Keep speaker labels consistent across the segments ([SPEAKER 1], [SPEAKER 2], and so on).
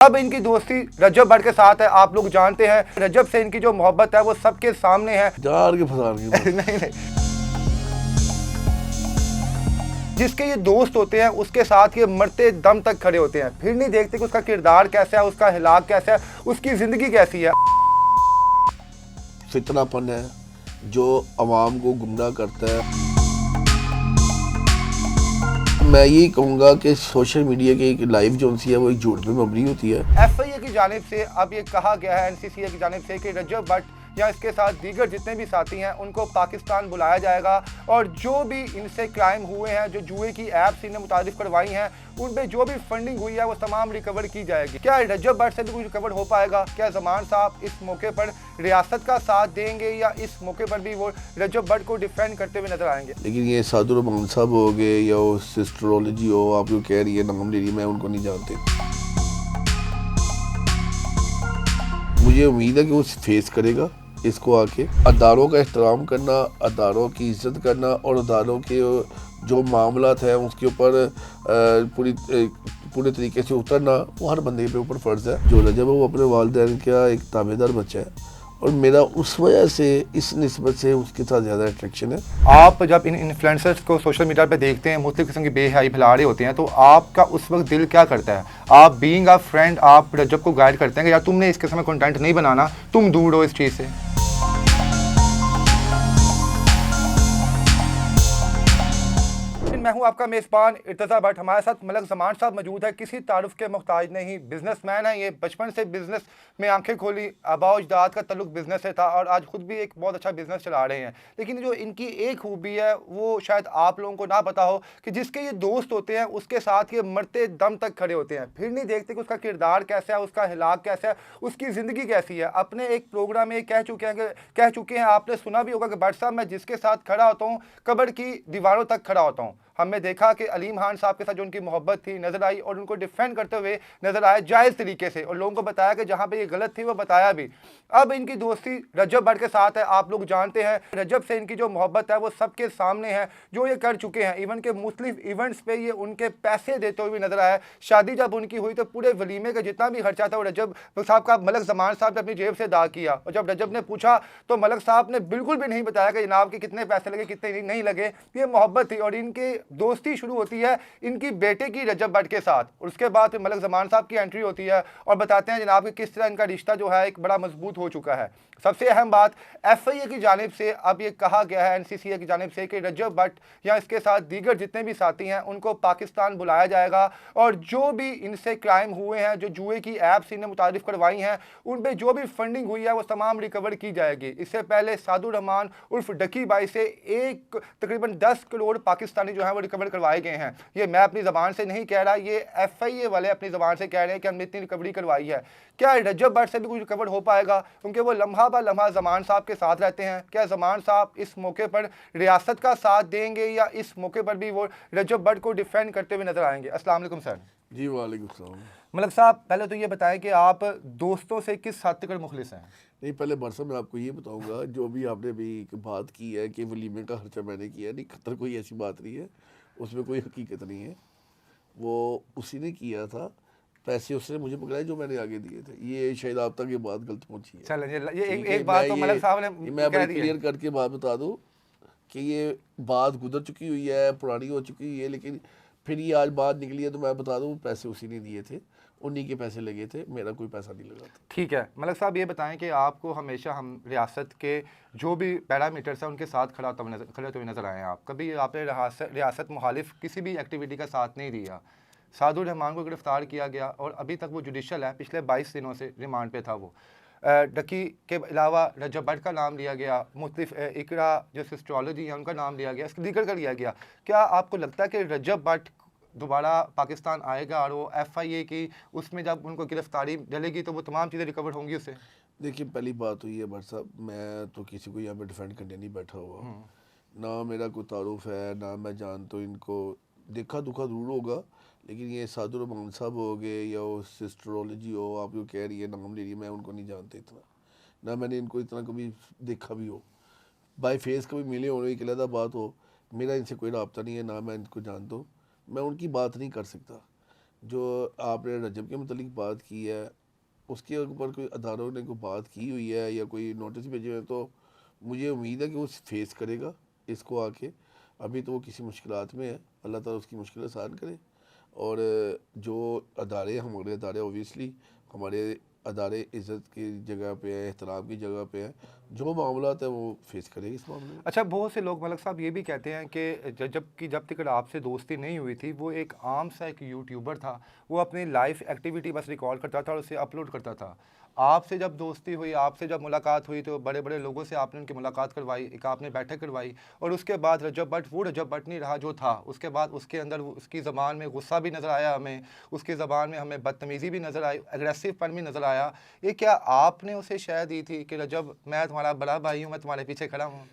[SPEAKER 1] अब इनकी दोस्ती रजब भट्ट के साथ है। आप लोग जानते हैं रजब से इनकी जो मोहब्बत है वो सबके सामने है।
[SPEAKER 2] जार के फसार के
[SPEAKER 1] नहीं, जिसके ये दोस्त होते हैं उसके साथ ये मरते दम तक खड़े होते हैं, फिर नहीं देखते कि उसका किरदार कैसा है, उसका हिलाक कैसा है, उसकी जिंदगी कैसी है।
[SPEAKER 2] फितनापन है जो आवाम को गुमराह करता है। मैं यही कहूँगा कि सोशल मीडिया की एक लाइव जो है वो एक झूठ पे मबनी होती है।
[SPEAKER 1] एफआईए की जानिब से अब ये कहा गया है, एनसीसीए की जानिब से, कि रजब भट्ट या इसके साथ दीगर जितने भी साथी हैं उनको पाकिस्तान बुलाया जाएगा और जो भी इनसे क्राइम हुए हैं, जो जुए की ऐप्स इन्हें मुतारिफ करवाई हैं, उन पे जो भी फंडिंग हुई है वो तमाम रिकवर की जाएगी। क्या रजब भट्ट से भी कुछ रिकवर हो पाएगा? क्या जमान साहब इस मौके पर रियासत का साथ देंगे या इस मौके पर भी वो रजब भट्ट को डिफेंड करते हुए नजर आएंगे?
[SPEAKER 2] लेकिन ये सादुर रहमान साहब हो गए या वो सिस्टरोलॉजी हो, आप जो कह रही है नाम ले रही है, मैं उनको नहीं जानते। मुझे उम्मीद है कि वो फेस करेगा इसको आके। अदारों का एहतराम करना, अदारों की इज्जत करना और अदारों के जो मामलात हैं उसके ऊपर पूरे तरीके से उतरना वो हर बंदे पे ऊपर फ़र्ज़ है। जो रजब है वो अपने वालिदैन का एक ताबेदार बच्चा है और मेरा उस वजह से इस निस्बत से उसके साथ ज़्यादा अट्रैक्शन है।
[SPEAKER 1] आप जब इन इन्फ्लुएंसर्स को सोशल मीडिया पे देखते हैं, मुख्तलिफ किस्म की बेहयाई फैला रहे होते हैं, तो आपका उस वक्त दिल क्या करता है? आप बीइंग अ फ्रेंड आप रजब को गाइड करते हैं कि यार तुमने इस किस्म का कंटेंट नहीं बनाना, तुम दूर हो इस चीज़ से? मैं हूं आपका मेज़बान इर्तज़ा भट्ट। हमारे साथ मलक ज़मान साहब मौजूद है। किसी तारुफ के मोहताज नहीं, बिजनेसमैन है ये। बचपन से बिजनेस में आंखें खोली, आबा अजदाद का तल्लुक बिजनेस से था और आज खुद भी एक बहुत अच्छा बिजनेस चला रहे हैं। लेकिन जो इनकी एक खूबी है वो शायद आप लोगों को ना पता हो कि जिसके ये दोस्त होते हैं उसके साथ ये मरते दम तक खड़े होते हैं, फिर नहीं देखते कि उसका किरदार कैसा है, उसका हिलाक कैसा है, उसकी ज़िंदगी कैसी है। अपने एक प्रोग्राम में कह चुके हैं, आपने सुना भी होगा कि भट्ट साहब मैं जिसके साथ खड़ा होता हूँ कब्र की दीवारों तक खड़ा होता हूँ। हमने देखा कि अलीम खान साहब के साथ जो उनकी मोहब्बत थी नजर आई और उनको डिफेंड करते हुए नजर आया जायज़ तरीके से, और लोगों को बताया कि जहां पे ये गलत थी वो बताया भी। अब इनकी दोस्ती रजब भट्ट के साथ है। आप लोग जानते हैं रजब से इनकी जो मोहब्बत है वो सबके सामने है, जो ये कर चुके हैं। इवन के मुख्तलिफ इवेंट्स पे ये उनके पैसे देते हुए नजर आया। शादी जब उनकी हुई तो पूरे वलीमे का जितना भी खर्चा था वो रजब साहब का मलक ज़मान साहब ने अपनी जेब से अदा किया। और जब रजब ने पूछा तो मलक साहब ने बिल्कुल भी नहीं बताया कि जनाब के कितने पैसे लगे, कितने नहीं लगे। ये मोहब्बत थी और इनके दोस्ती शुरू होती है इनकी बेटे की रजब भट्ट के साथ, और उसके बाद फिर मलक ज़मान साहब की एंट्री होती है और बताते हैं जनाब कि किस तरह इनका रिश्ता जो है एक बड़ा मजबूत हो चुका है। सबसे अहम बात, एफआईए की जानिब से अब ये कहा गया है, एनसीसीए की जानिब से, कि रजब भट्ट या इसके साथ दीगर जितने भी साथी हैं उनको पाकिस्तान बुलाया जाएगा और जो भी इनसे क्राइम हुए हैं, जो जुए की ऐप्स इन्हें मुतारिफ करवाई हैं, उन पे जो भी फंडिंग हुई है वो तमाम रिकवर की जाएगी। इससे पहले सादुर रहमान उर्फ डकी बाई से तकरीबन 10 करोड़ पाकिस्तानी जो है वो रिकवर करवाए गए हैं। ये मैं अपनी ज़बान से नहीं कह रहा, ये एफआईए वाले अपनी ज़बान से कह रहे हैं कि हमने इतनी रिकवरी करवाई है। क्या रजब भट्ट से भी कुछ रिकवर हो पाएगा? क्योंकि वो लम्हा बा लम्हा ज़मान साहब के साथ रहते हैं। क्या ज़मान साहब इस मौके पर रियासत का साथ देंगे या इस मौके पर भी वो रजब भट्ट को डिफेंड करते हुए नजर आएंगे? अस्सलाम वालेकुम सर।
[SPEAKER 2] जी वालेकुम सलाम।
[SPEAKER 1] मलक साहब पहले तो ये बताएं कि आप दोस्तों से किस हद तक मुखलिस हैं?
[SPEAKER 2] नहीं, पहले बरसा मैं आपको ये बताऊंगा, जो भी आपने अभी एक बात की है कि वलीमे का खर्चा मैंने किया, नहीं, खतर कोई ऐसी बात नहीं है, उसमें कोई हकीकत नहीं है। वो उसी ने किया था, पैसे उसने मुझे पकड़ाए जो मैंने आगे दिए थे। ये शायद आप तक ये बात गलत पहुंची है।
[SPEAKER 1] चलें, ये
[SPEAKER 2] ठीक है,
[SPEAKER 1] एक बात तो मलक साहब ने
[SPEAKER 2] मैं
[SPEAKER 1] कह दी है।
[SPEAKER 2] क्लियर करके बात बता दूं कि ये बात गुजर चुकी हुई है, पुरानी हो चुकी हुई है, लेकिन फिर ये आज बात निकली है तो मैं बता दूं पैसे उसी ने दिए थे, उन्हीं के पैसे लगे थे, मेरा कोई पैसा नहीं लगा था।
[SPEAKER 1] ठीक है मलक साहब, ये बताएं कि आपको हमेशा हम रियासत के जो भी पैरामीटर्स हैं उनके साथ खड़े हुए नजर आए हैं। आप कभी आपने रियासत मुखालिफ किसी भी एक्टिविटी का साथ नहीं दिया। सादुर रहमान को गिरफ्तार किया गया और अभी तक वो जुडिशल है, पिछले 22 दिनों से रिमांड पे था वो। डकी के अलावा रजब भट्ट का नाम लिया गया, मुख्तलिफ इकरा जो सिस्ट्रोलॉजी है उनका नाम लिया गया, इसका जिक्र कर लिया गया। क्या आपको लगता है कि रजब भट्ट दोबारा पाकिस्तान आएगा और वो एफआईए की उसमें जब उनको गिरफ्तारी डलेगी तो वो तमाम चीज़ें रिकवर होंगी उससे?
[SPEAKER 2] देखिए, पहली बात हुई है भट्ट साहब, मैं तो किसी को यहाँ पे डिफेंड करने नहीं बैठा हुआ, ना मेरा कोई तारुफ है, ना मैं जानता हूँ इनको, देखा दुखा जरूर होगा, लेकिन ये सादुर रहमान साहब हो गए या वो सिस्टरोलॉजी हो, आप जो कह रही है नाम ले रही है, मैं उनको नहीं जानता इतना, ना मैंने इनको इतना कभी देखा भी हो, बाय फेस कभी मिले होने की अलग बात हो, मेरा इनसे कोई रब्ता नहीं है, ना मैं इनको जानता हूँ, मैं उनकी बात नहीं कर सकता। जो आपने रजब के मतलब बात की है, उसके ऊपर कोई अदारों ने कोई बात की हुई है या कोई नोटिस भेजे हुए हैं, तो मुझे उम्मीद है कि वो फेस करेगा इसको आके। अभी तो वो किसी मुश्किलात में है, अल्लाह ताला उसकी मुश्किल आसान करे। और जो अदारे, हमारे अदारे ऑब्वियसली हमारे अदारे इज़्ज़त की जगह पे है, एहतराम की जगह पे है, जो मामलात है वो फेस करेगी इस मामले में।
[SPEAKER 1] अच्छा, बहुत से लोग मलक साहब ये भी कहते हैं कि जब तक आपसे दोस्ती नहीं हुई थी, वो एक आम सा एक यूट्यूबर था, वो अपनी लाइफ एक्टिविटी बस रिकॉर्ड करता था और उसे अपलोड करता था। आपसे जब दोस्ती हुई, आपसे जब मुलाकात हुई, तो बड़े बड़े लोगों से आपने उनकी मुलाकात करवाई, एक आपने बैठक करवाई, और उसके बाद रजब भट्ट वो रजब भट्ट नहीं रहा जो था। उसके बाद उसके अंदर उसकी ज़बान में गुस्सा भी नज़र आया हमें, उसकी ज़बान में हमें बदतमीज़ी भी नज़र आई, एग्रेसिवपन भी नज़र आया। ये क्या आपने उसे शय दी थी कि रजब, मैं तुम्हारा बड़ा भाई हूँ, मैं तुम्हारे पीछे खड़ा हूँ?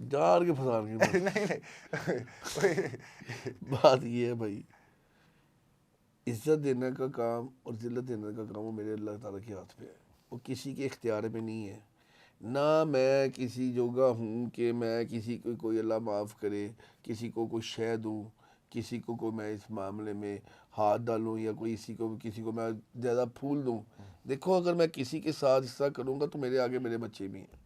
[SPEAKER 2] जार के फसान की बस।
[SPEAKER 1] नहीं नहीं।
[SPEAKER 2] बात ये है भाई, इज्जत देने का काम और जिल्लत देने का काम वो मेरे अल्लाह ताला के हाथ में है, वो किसी के इख्तियार में नहीं है। ना मैं किसी जोगा हूँ कि मैं किसी को कोई अल्लाह माफ़ करे, किसी को कोई शय दूँ, किसी को कोई मैं इस मामले में हाथ डालूँ या कोई किसी को मैं ज़्यादा फूल दूँ। देखो, अगर मैं किसी के साथ हिस्सा करूँगा तो मेरे आगे मेरे बच्चे भी हैं।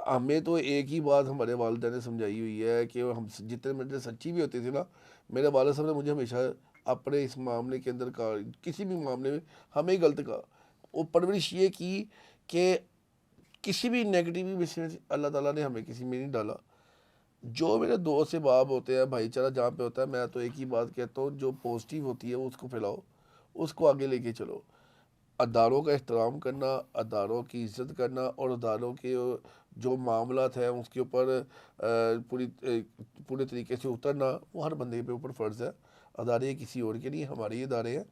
[SPEAKER 2] हमें तो एक ही बात हमारे वालिदैन ने समझाई हुई है कि हम जितने मेरे सच्ची भी होती थी ना, मेरे वालिद साहब ने मुझे हमेशा अपने इस मामले के अंदर कहा, किसी भी मामले में हमें ही गलत कहा। वो परवरिश ये की कि किसी भी नेगेटिव में से अल्लाह ताला ने हमें किसी में नहीं डाला। जो मेरे दोस्त से बाब होते हैं, भाईचारा जहाँ पे होता है, मैं तो एक ही बात कहता हूँ, जो पॉजिटिव होती है उसको फैलाओ, उसको आगे लेके चलो। अदारों का एहतराम करना, अदारों की इज़्ज़त करना और अदारों के जो मामलात हैं उसके ऊपर पूरे तरीके से उतरना, वो हर बंदे पे ऊपर फ़र्ज़ है। अदारे किसी और के नहीं, हमारे ही अदारे हैं।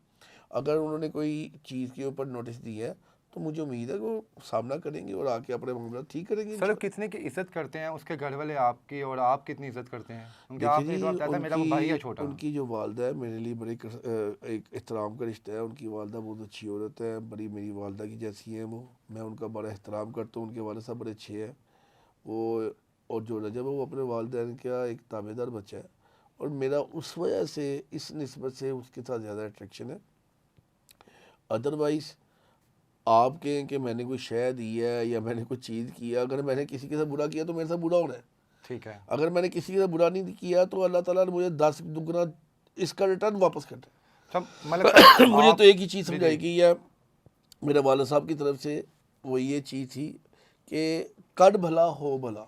[SPEAKER 2] अगर उन्होंने कोई चीज़ के ऊपर नोटिस दी है तो मुझे उम्मीद है कि वो सामना करेंगे और आके अपने मामला ठीक करेंगे
[SPEAKER 1] सर,
[SPEAKER 2] इंशाल्लाह।
[SPEAKER 1] कितने की इज्जत करते हैं उसके घर वाले आपकी, और आप कितनी इज्जत करते हैं उनके?
[SPEAKER 2] देखिए
[SPEAKER 1] आपने तो
[SPEAKER 2] जी,
[SPEAKER 1] आप कहता है मेरा वो भाई है छोटा।
[SPEAKER 2] उनकी जो वालदा है मेरे लिए बड़े एक एहतराम का रिश्ता है। उनकी वालदा बहुत अच्छी औरत है, बड़ी मेरी वालदा की जैसी है वो। मैं उनका बड़ा एहतराम करता हूँ, उनके वाले साहब बड़े अच्छे हैं वो। और जो रजब है वो अपने वालिदैन का एक ताबेदार बच्चा है, और मेरा उस वजह से, इस निस्बत से उसके साथ ज़्यादा अट्रैक्शन है। अदरवाइज़ आप कहें कि मैंने कोई शय दी है या मैंने कोई चीज़ किया, अगर मैंने किसी के साथ बुरा किया तो मेरे साथ बुरा होना है।
[SPEAKER 1] ठीक है।
[SPEAKER 2] अगर मैंने किसी के साथ बुरा नहीं किया तो अल्लाह ताला ने मुझे 10 दुगना इसका रिटर्न वापस करना
[SPEAKER 1] सब मलिक साहब
[SPEAKER 2] है। मुझे
[SPEAKER 1] आप,
[SPEAKER 2] तो एक ही चीज़
[SPEAKER 1] जी
[SPEAKER 2] समझाई
[SPEAKER 1] जी,
[SPEAKER 2] गई है मेरे वालिद साहब की तरफ से, वो ये चीज़ थी कि कर भला हो भला,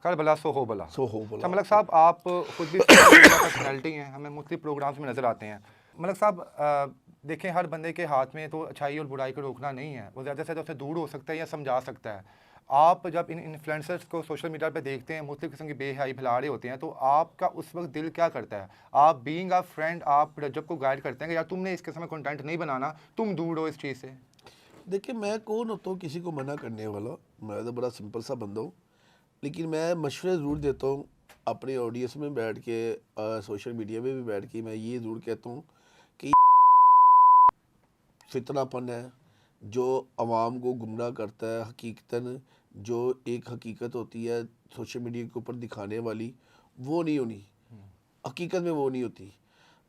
[SPEAKER 1] कर भला सो हो भला।
[SPEAKER 2] सो हो
[SPEAKER 1] अच्छा
[SPEAKER 2] भला।
[SPEAKER 1] मलिक साहब, आप खुद भी सोशल मीडिया पर्सनैलिटी हैं, हमें मुख्तलिफ प्रोग्राम्स में नज़र आते हैं। मलिक साहब, देखें, हर बंदे के हाथ में तो अच्छाई और बुराई को रोकना नहीं है, वो ज़्यादा से ज़्यादा उससे दूर हो सकता है या समझा सकता है। आप जब इन इन्फ्लुएंसर्स को सोशल मीडिया पे देखते हैं, मुख्तलिफ किस्म की बेहयाई फैला रहे होते हैं, तो आपका उस वक्त दिल क्या करता है? आप बीइंग अ फ्रेंड, आप रजब को गाइड करते हैं कि यार तुमने इस किस्म का कंटेंट नहीं बनाना, तुम दूर हो इस चीज़ से?
[SPEAKER 2] देखिए, मैं कौन होता हूँ किसी को मना करने वाला, मैं तो बड़ा सिंपल सा बंदा हूँ। लेकिन मैं मशवरे ज़रूर देता हूँ अपनी ऑडियंस में बैठ के, सोशल मीडिया में भी बैठ के मैं ये ज़रूर कहता हूँ कि फितनापन है जो आवाम को गुमराह करता है। हकीकतन जो एक हकीकत होती है सोशल मीडिया के ऊपर दिखाने वाली, वो नहीं होनी, हकीकत में वो नहीं होती।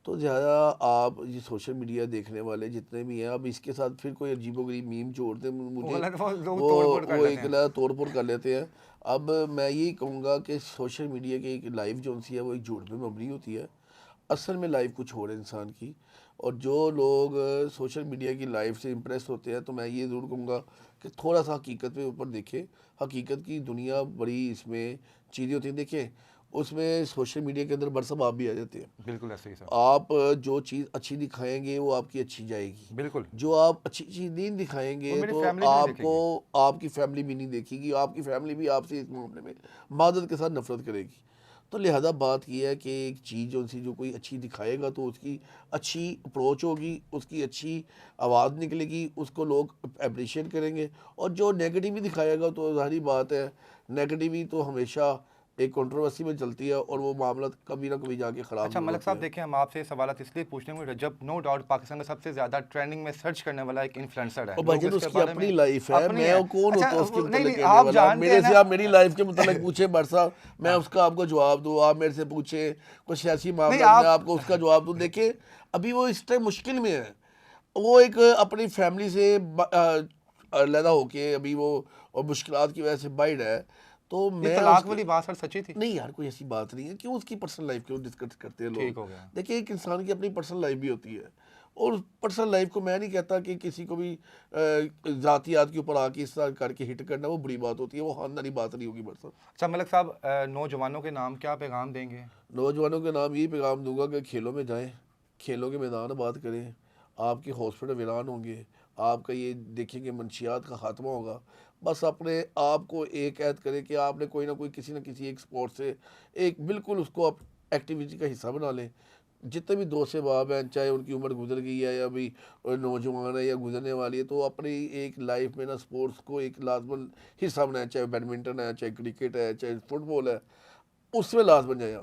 [SPEAKER 2] तो ज़्यादा आप ये सोशल मीडिया देखने वाले जितने भी हैं, अब इसके साथ फिर कोई अजीबोगरीब मीम जोड़ते हैं,
[SPEAKER 1] वो
[SPEAKER 2] मुझे
[SPEAKER 1] गलत, वो लोग
[SPEAKER 2] वो
[SPEAKER 1] तोड़ फोड़ कर
[SPEAKER 2] वो
[SPEAKER 1] लेते
[SPEAKER 2] एक
[SPEAKER 1] हैं।
[SPEAKER 2] ना तोड़ फोड़ कर लेते हैं। अब मैं यही कहूँगा कि सोशल मीडिया की एक लाइफ जो सी है वो एक झूठ पे मबनी होती है। असल में लाइफ कुछ और है इंसान की। और जो लोग सोशल मीडिया की लाइफ से इम्प्रेस होते हैं, तो मैं ये ज़रूर कहूँगा कि थोड़ा सा हकीकत पे ऊपर देखें। हकीकत की दुनिया बड़ी इसमें चीज़ें होती हैं। देखें, उसमें सोशल मीडिया के अंदर बरसब आप भी आ जाते हैं।
[SPEAKER 1] बिल्कुल ऐसे ही सर।
[SPEAKER 2] आप जो चीज़ अच्छी दिखाएंगे वो आपकी अच्छी जाएगी।
[SPEAKER 1] बिल्कुल।
[SPEAKER 2] जो आप अच्छी चीज़ नहीं
[SPEAKER 1] वो
[SPEAKER 2] दिखाएंगे
[SPEAKER 1] मेरी
[SPEAKER 2] तो
[SPEAKER 1] फैमिली भी नहीं
[SPEAKER 2] आपको
[SPEAKER 1] देखेगी।
[SPEAKER 2] आपकी फैमिली भी नहीं देखेगी, आपकी फैमिली भी आपसे इस मामले में मदद के साथ नफरत करेगी। तो लिहाजा बात यह है कि एक चीज़ जो कोई अच्छी दिखाएगा तो उसकी अच्छी अप्रोच होगी, उसकी अच्छी आवाज़ निकलेगी, उसको लोग अप्रिशिएट करेंगे। और जो नेगेटिव दिखाएगा तो ज़ाहिर बात है, नेगेटिव तो हमेशा एक कंट्रोवर्सी में चलती है और वो मामला कभी ना कभी जाके खराब
[SPEAKER 1] अच्छा
[SPEAKER 2] जरूर
[SPEAKER 1] मलिक
[SPEAKER 2] होते
[SPEAKER 1] साहब
[SPEAKER 2] हैं।
[SPEAKER 1] देखिए, हम आपसे ये सवाल इसलिए पूछने में रजब नो डाउट पाकिस्तान का सबसे ज्यादा ट्रेंडिंग में सर्च करने वाला एक इन्फ्लुएंसर है,
[SPEAKER 2] और
[SPEAKER 1] लोग
[SPEAKER 2] भाईजान
[SPEAKER 1] इसके
[SPEAKER 2] उसकी
[SPEAKER 1] बारे
[SPEAKER 2] अपनी
[SPEAKER 1] में
[SPEAKER 2] लाइफ है,
[SPEAKER 1] अपनी
[SPEAKER 2] मैं
[SPEAKER 1] है।
[SPEAKER 2] वो कौन
[SPEAKER 1] अच्छा
[SPEAKER 2] होता है उसके
[SPEAKER 1] नहीं
[SPEAKER 2] मतलब
[SPEAKER 1] नहीं,
[SPEAKER 2] कहने
[SPEAKER 1] आप
[SPEAKER 2] वाला।
[SPEAKER 1] जानते हैं
[SPEAKER 2] मेरे से
[SPEAKER 1] ना।
[SPEAKER 2] आप मेरी लाइफ के मतलब पूछे भट्ट साहब, मैं उसका आपको जवाब दूँ, आप मेरे से पूछे कुछ सियासी
[SPEAKER 1] नहीं
[SPEAKER 2] मामला मैं
[SPEAKER 1] आप
[SPEAKER 2] आपको उसका जवाब दूँ। देखिए अभी वो इस टाइम मुश्किल में है, वो एक अपनी फैमिली से अलहदा होके अभी वो और मुश्किलात की वजह से बाहर है, तो
[SPEAKER 1] ये
[SPEAKER 2] मैं
[SPEAKER 1] तलाक
[SPEAKER 2] उसके
[SPEAKER 1] वाली बात सर सच्ची थी?
[SPEAKER 2] नहीं यार कोई ऐसी बात नहीं है, क्यों उसकी पर्सनल लाइफ क्यों डिस्कस करते हैं लोग।
[SPEAKER 1] ठीक हो गया।
[SPEAKER 2] देखिए एक इंसान की अपनी पर्सनल लाइफ भी होती है, और पर्सनल लाइफ को मैं नहीं कहता कि किसी को भी ज़ातियात के ऊपर आके इस तरह करके हिट करना वो बड़ी बात होती है, वो खानदानी बात नहीं होगी। बरसा
[SPEAKER 1] अच्छा मलिक साहब, नौजवानों के नाम क्या पैगाम देंगे?
[SPEAKER 2] नौजवानों के नाम यही पैगाम दूंगा कि खेलों में जाएं, खेलों के मैदान बात करें, आपके हॉस्पिटल वीरान होंगे, आपका ये देखेंगे मंशियात का खात्मा होगा। बस अपने आप को एक ऐद करें कि आपने कोई ना कोई किसी न किसी एक स्पोर्ट से एक बिल्कुल उसको आप एक्टिविटी का हिस्सा बना लें। जितने भी दोस्त बाब हैं, चाहे उनकी उम्र गुजर गई है या अभी नौजवान है या गुजरने वाली है, तो अपनी एक लाइफ में ना स्पोर्ट्स को एक लाजमन हिस्सा बनाए, चाहे बैडमिंटन है, चाहे क्रिकेट है, चाहे फुटबॉल है, उसमें लाजमन जाए।